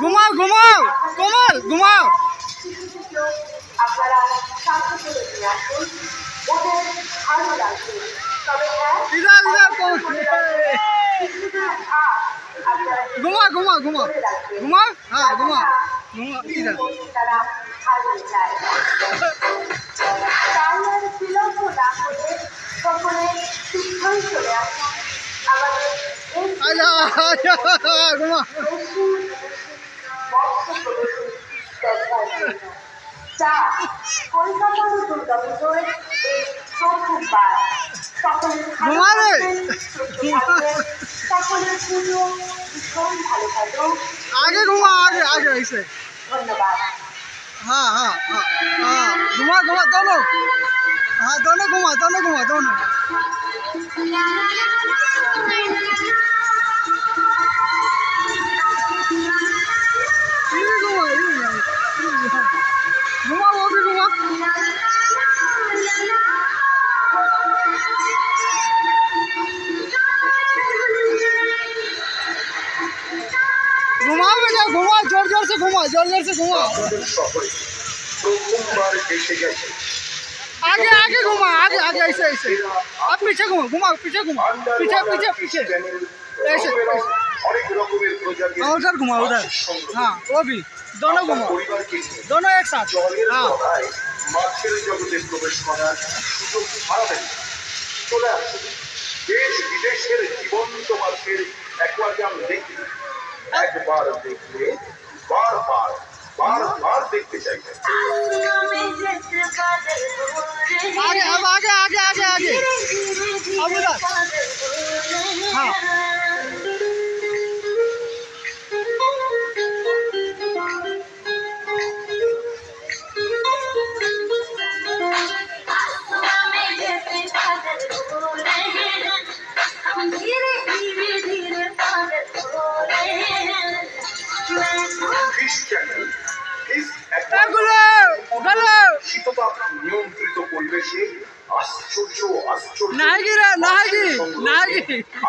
ঘুমাও ঘুমাও কোমল ঘুমাও। আপনারা সাথে করে নিয়ে আসুন, ওদের ভালো লাগবে। তবে হ্যাঁ, ঘুমা ঘুমা ঘুমা ঘুমা হ্যাঁ ঘুমা ঘুমা ইধর তারা হারিয়ে যায়। তাই আর বিলম্ব না করে সকলে শীঘ্রই চলে আসুন আমাদের ঘুমা যা কলকাতার দুর্গাপুজোয় এই প্রথমবার সকলের সকলের পুজো ভীষণ ভালো থাকো। आगे घुमा आगे आगे ऐसे। ধন্যবাদ। हाँ हाँ हाँ हाँ घुमा घुमा दोनों। हाँ दोनों घुमा दोनों घुमा दोनों। घुमा वो भी घुमा। घुमाओ बेटा घुमा जोर जोर से घुमा जोर जोर से घुमा। आगे आगे घुमा आगे आगे ऐसे ऐसे। अब पीछे घुमा घुमा पीछे घुमा पीछे पीछे पीछे ऐसे उधर घुमा उधर। हाँ वो भी दोनों घुमा दोनों एक साथ। हाँ মাছের জগতে প্রবেশ করার সুযোগ হারাবেন। চলে আসুন দেশ বিদেশের জীবন্ত মাছের অ্যাকোয়ারিয়াম দেখতে। একবার দেখলে বারবার বারবার দেখতে চাইবেন। आगे अब आगे आगे आगे आगे अब उधर। हाँ শীততাপ নিয়ন্ত্রিত পরিবেশে আশ্চর্য আশ্চর্য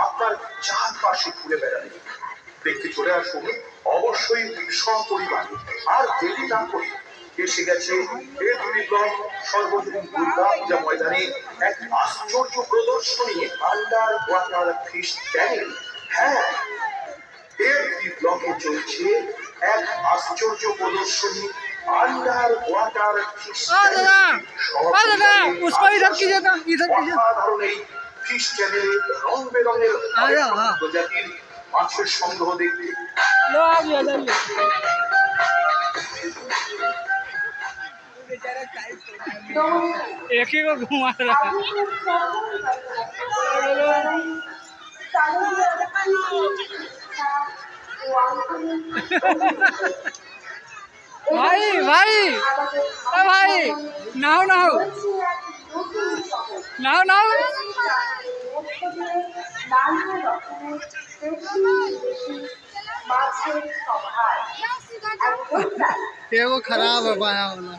আপনার চারপাশে ঘুরে বেড়াবে। দেখতে চলে আসুন অবশ্যই সপরিবার। আর দেরি না করে এসে গেছে সর্বজনীন দুর্গা পূজা ময়দানে এক আশ্চর্য প্রদর্শনী আন্ডার ওয়াটার ফিশ ট্যাঙ্ক। হ্যাঁ, এর ব্লকে চলছে এক আশ্চর্য প্রদর্শনী अंडर वाटर फिश उसको इधर कीजिए तो इधर कीजिए। फिश চ্যানেলে রং বেরঙের প্রজাতির মাছের সংগ্রহ দেখতে। लो आ गया जाइए। एक ही को घुमा रहा है। भाई भाई ओ भाई नाओ नाओ नाओ नाओ ये वो खराब है बनाया वाला।